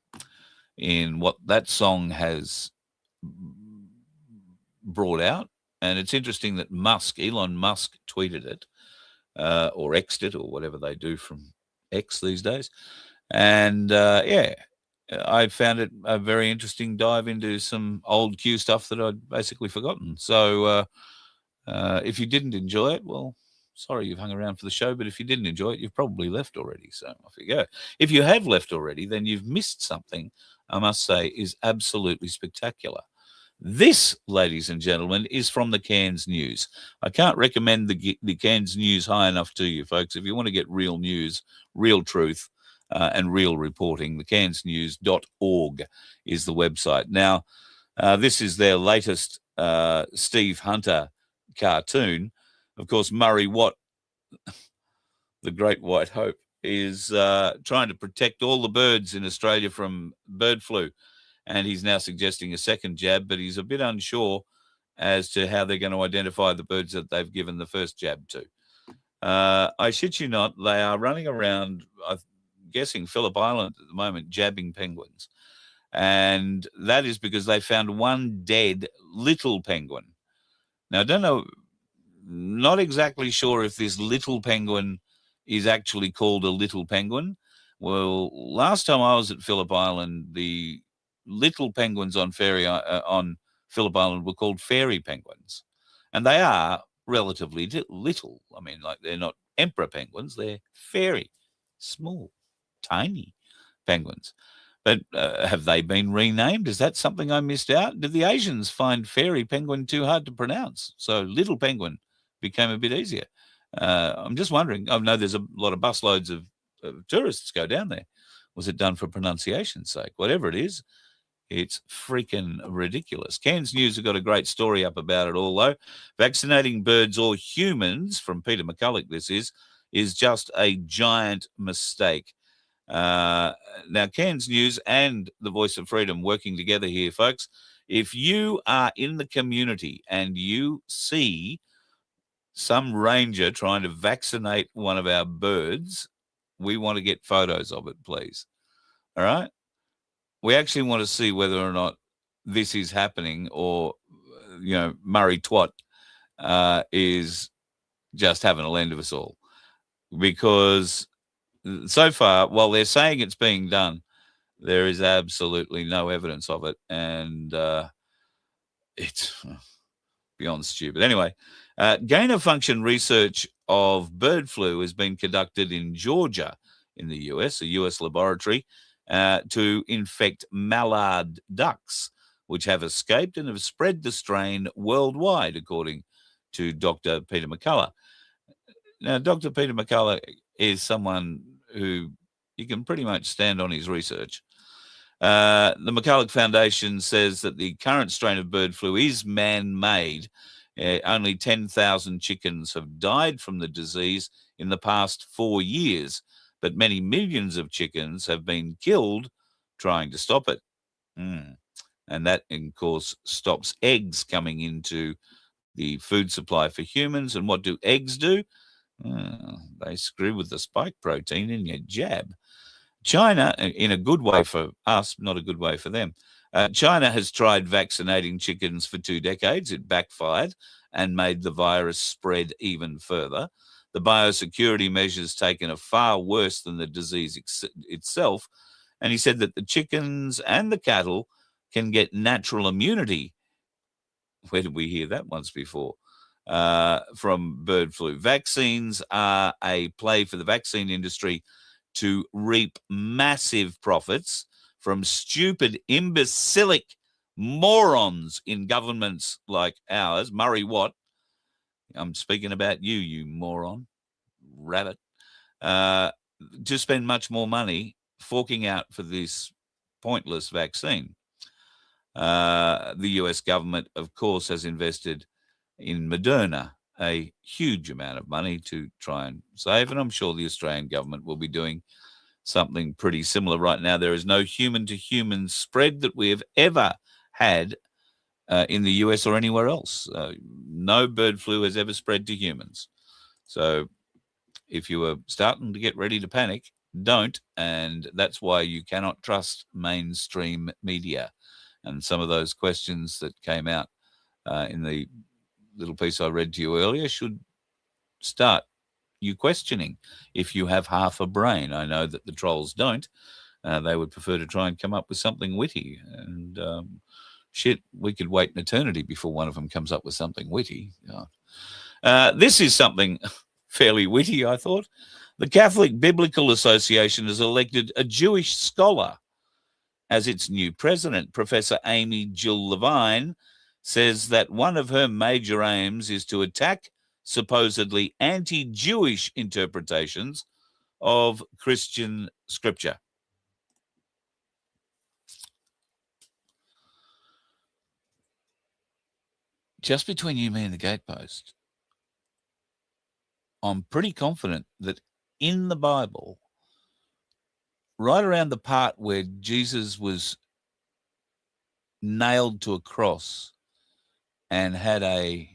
in what that song has brought out. And it's interesting that Elon Musk tweeted it or X'd it or whatever they do from X these days. And I found it a very interesting dive into some old Q stuff that I'd basically forgotten. So if you didn't enjoy it, well, sorry you've hung around for the show, but if you didn't enjoy it, you've probably left already. So off you go. If you have left already, then you've missed something, I must say, is absolutely spectacular. This, ladies and gentlemen, is from the Cairns News. I can't recommend the Cairns News high enough to you, folks. If you want to get real news, real truth, and real reporting, the cairnsnews.org is the website. Now, this is their latest Steve Hunter cartoon. Of course, Murray Watt, the great white hope, is trying to protect all the birds in Australia from bird flu. And he's now suggesting a second jab, but he's a bit unsure as to how they're going to identify the birds that they've given the first jab to. I shit you not, they are running around, I'm guessing Phillip Island at the moment, jabbing penguins. And that is because they found one dead little penguin. Now, I don't know, not exactly sure if this little penguin is actually called a little penguin. Well, last time I was at Phillip Island, the little penguins on Phillip Island were called fairy penguins. And they are relatively little. I mean, like, they're not emperor penguins, they're fairy, small, tiny penguins. But have they been renamed? Is that something I missed out? Did the Asians find fairy penguin too hard to pronounce? So little penguin became a bit easier. I'm just wondering. I know there's a lot of busloads of tourists go down there. Was it done for pronunciation's sake? Whatever it is, it's freaking ridiculous. Cairns News have got a great story up about it all, though. Vaccinating birds or humans, from Peter McCulloch this is just a giant mistake. Now, Cairns News and the Voice of Freedom working together here, folks. If you are in the community and you see some ranger trying to vaccinate one of our birds, we want to get photos of it, please. All right? We actually want to see whether or not this is happening, or, Murray Twat is just having a lend of us all. Because so far, while they're saying it's being done, there is absolutely no evidence of it. And it's beyond stupid. Anyway, gain-of-function research of bird flu has been conducted in Georgia in the US, a US laboratory, to infect mallard ducks, which have escaped and have spread the strain worldwide, according to Dr. Peter McCulloch. Now, Dr. Peter McCulloch is someone who you can pretty much stand on his research. The McCulloch Foundation says that the current strain of bird flu is man-made. Only 10,000 chickens have died from the disease in the past 4 years, but many millions of chickens have been killed trying to stop it. And that, of course, stops eggs coming into the food supply for humans. And what do eggs do? They screw with the spike protein in your jab. China, in a good way for us, not a good way for them. China has tried vaccinating chickens for 2 decades. It backfired and made the virus spread even further. The biosecurity measures taken are far worse than the disease itself. And he said that the chickens and the cattle can get natural immunity. Where did we hear that once before? From bird flu. Vaccines are a play for the vaccine industry to reap massive profits from stupid, imbecilic morons in governments like ours. Murray Watt, I'm speaking about you, you moron, rabbit, to spend much more money forking out for this pointless vaccine. The US government, of course, has invested in Moderna a huge amount of money to try and save, and I'm sure the Australian government will be doing something pretty similar right now. There is no human-to-human spread that we have ever had in the US or anywhere else. No bird flu has ever spread to humans. So if you are starting to get ready to panic, don't, and that's why you cannot trust mainstream media. And some of those questions that came out in the little piece I read to you earlier should start you questioning if you have half a brain. I know that the trolls don't. They would prefer to try and come up with something witty. And shit, we could wait an eternity before one of them comes up with something witty. This is something fairly witty, I thought. The Catholic Biblical Association has elected a Jewish scholar as its new president. Professor Amy Jill Levine says that one of her major aims is to attack supposedly anti-Jewish interpretations of Christian scripture. Just between you, me, and the gatepost, I'm pretty confident that in the Bible, right around the part where Jesus was nailed to a cross and had a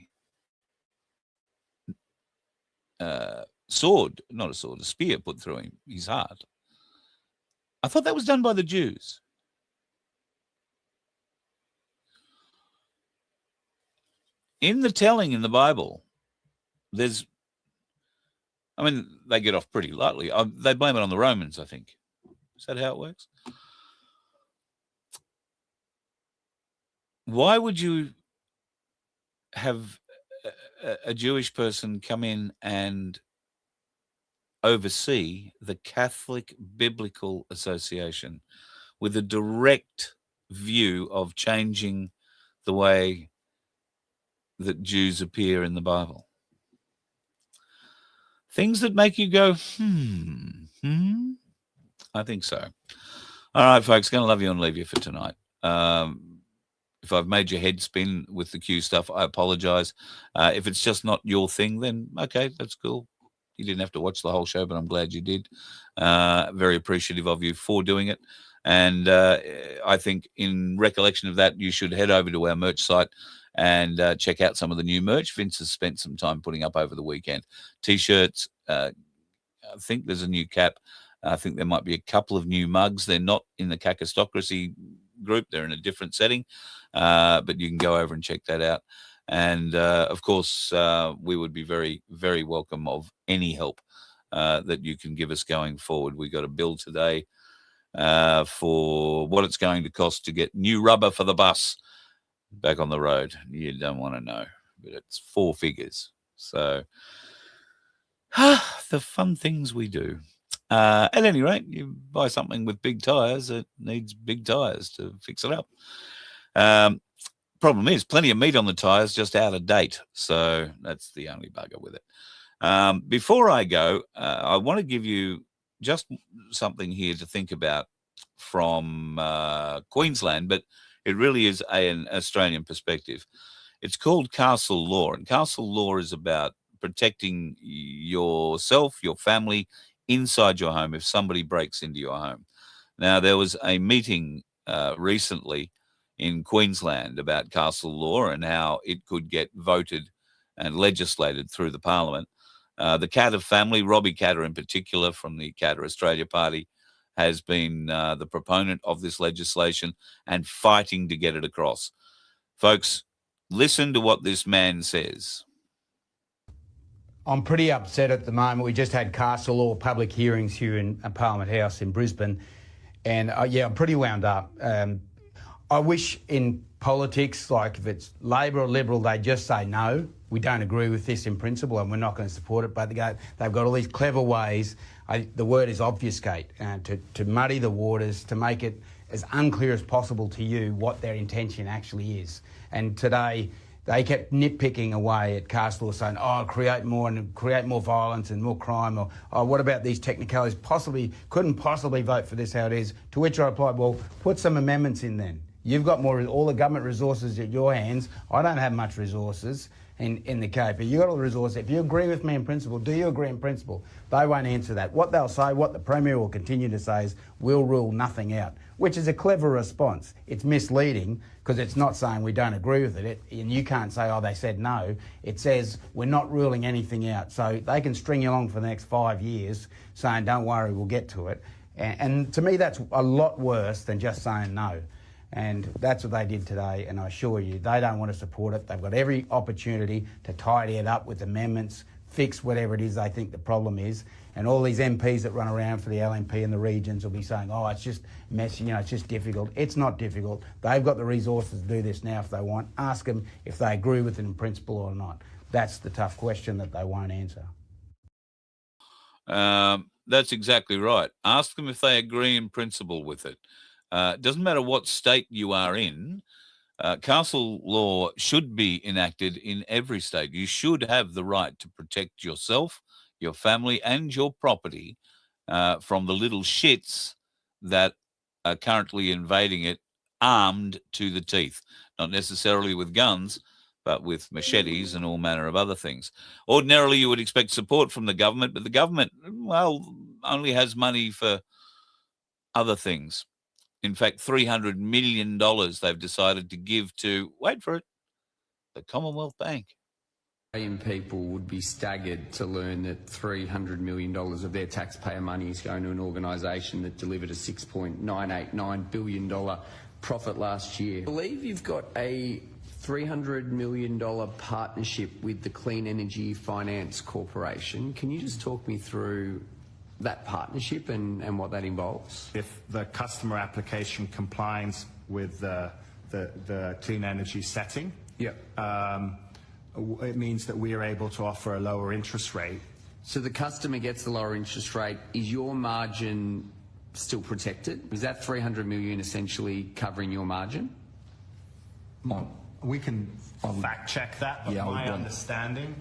sword, not a sword, a spear put through his heart. I thought that was done by the Jews. In the telling in the Bible, they get off pretty lightly. They blame it on the Romans, I think. Is that how it works? Why would you have a Jewish person come in and oversee the Catholic Biblical Association with a direct view of changing the way that Jews appear in the Bible? Things that make you go, I think so. All right, folks, going to love you and leave you for tonight. If I've made your head spin with the Q stuff, I apologize. If it's just not your thing, then okay, that's cool. You didn't have to watch the whole show, but I'm glad you did. Very appreciative of you for doing it. And I think in recollection of that, you should head over to our merch site and check out some of the new merch Vince has spent some time putting up over the weekend. T-shirts, I think there's a new cap. I think there might be a couple of new mugs. They're not in the Kakistocracy group. They're in a different setting, but you can go over and check that out. And, of course, we would be very, very welcome of any help that you can give us going forward. We got a bill today for what it's going to cost to get new rubber for the bus back on the road. You don't want to know, but it's 4 figures. So the fun things we do. At any rate, you buy something with big tires, it needs big tires to fix it up. Problem is, plenty of meat on the tires, just out of date. So that's the only bugger with it. Before I go, I want to give you just something here to think about from Queensland, but it really is an Australian perspective. It's called castle law, and castle law is about protecting yourself, your family, inside your home if somebody breaks into your home. Now, there was a meeting recently in Queensland about castle law and how it could get voted and legislated through the parliament. The Katter family, Robbie Katter in particular from the Katter Australia Party, has been the proponent of this legislation and fighting to get it across. Folks, listen to what this man says. I'm pretty upset at the moment. We just had castle law public hearings here in Parliament House in Brisbane. And yeah, I'm pretty wound up. I wish in politics, like if it's Labor or Liberal, they just say no, we don't agree with this in principle and we're not going to support it. But they've got all these clever ways, the word is obfuscate, to muddy the waters, to make it as unclear as possible to you what their intention actually is. And today, they kept nitpicking away at cast law, saying, oh, create more violence and more crime, or oh, what about these technicalities? Couldn't possibly vote for this how it is. To which I replied, well, put some amendments in then. You've got all the government resources at your hands. I don't have much resources in the Cape, but you've got all the resources. If you agree with me in principle, do you agree in principle? They won't answer that. What they'll say, what the Premier will continue to say is, we'll rule nothing out, which is a clever response. It's misleading because it's not saying we don't agree with it, and you can't say, oh, they said no. It says we're not ruling anything out. So they can string you along for the next 5 years saying, don't worry, we'll get to it. And to me, that's a lot worse than just saying no. And that's what they did today, and I assure you, they don't want to support it. They've got every opportunity to tidy it up with amendments, fix whatever it is they think the problem is. And all these MPs that run around for the LNP in the regions will be saying, oh, it's just messy, it's just difficult. It's not difficult. They've got the resources to do this now if they want. Ask them if they agree with it in principle or not. That's the tough question that they won't answer. That's exactly right. Ask them if they agree in principle with it. It doesn't matter what state you are in. Castle law should be enacted in every state. You should have the right to protect yourself, your family, and your property from the little shits that are currently invading it, armed to the teeth. Not necessarily with guns, but with machetes and all manner of other things. Ordinarily, you would expect support from the government, but the government, well, only has money for other things. In fact, $300 million they've decided to give to, wait for it, the Commonwealth Bank. Australian people would be staggered to learn that $300 million of their taxpayer money is going to an organisation that delivered a $6.989 billion profit last year. I believe you've got a $300 million partnership with the Clean Energy Finance Corporation. Can you just talk me through that partnership and what that involves? If the customer application complies with the clean energy setting, yep. It means that we are able to offer a lower interest rate. So the customer gets the lower interest rate. Is your margin still protected? Is that $300 million essentially covering your margin? We can fact check that, but my understanding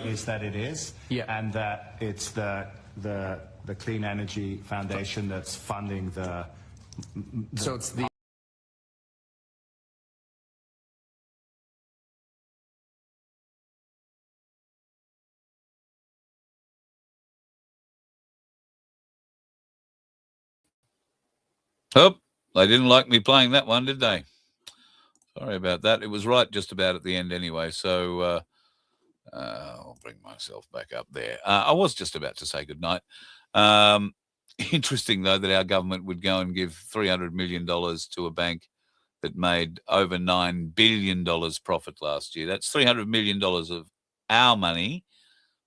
is that it is, and that it's the Clean Energy Foundation that's funding the so it's the Oh, they didn't like me playing that one, did they? Sorry about that. It was right just about at the end anyway, so I'll bring myself back up there. I was just about to say goodnight. Interesting, though, that our government would go and give $300 million to a bank that made over $9 billion profit last year. That's $300 million of our money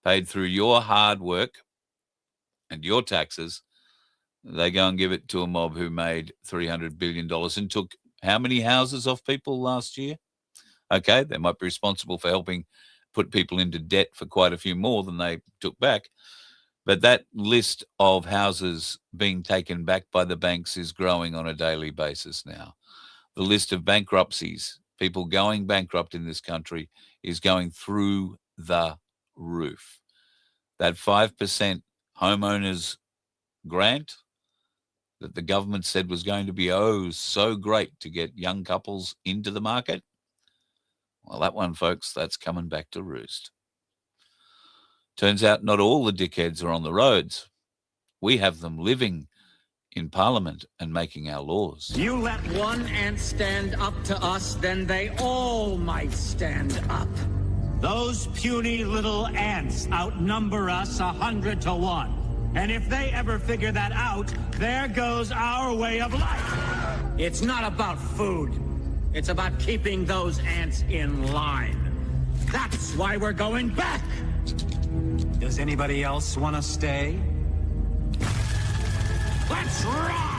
paid through your hard work and your taxes. They go and give it to a mob who made $300 billion and took how many houses off people last year? Okay, they might be responsible for helping put people into debt for quite a few more than they took back. But that list of houses being taken back by the banks is growing on a daily basis now. The list of bankruptcies, people going bankrupt in this country, is going through the roof. That 5% homeowners grant that the government said was going to be, oh, so great to get young couples into the market. Well, that one, folks, that's coming back to roost. Turns out not all the dickheads are on the roads. We have them living in Parliament and making our laws. You let one ant stand up to us, then they all might stand up. Those puny little ants outnumber us 100 to 1. And if they ever figure that out, there goes our way of life. It's not about food. It's about keeping those ants in line. That's why we're going back. Does anybody else want to stay? Let's ride!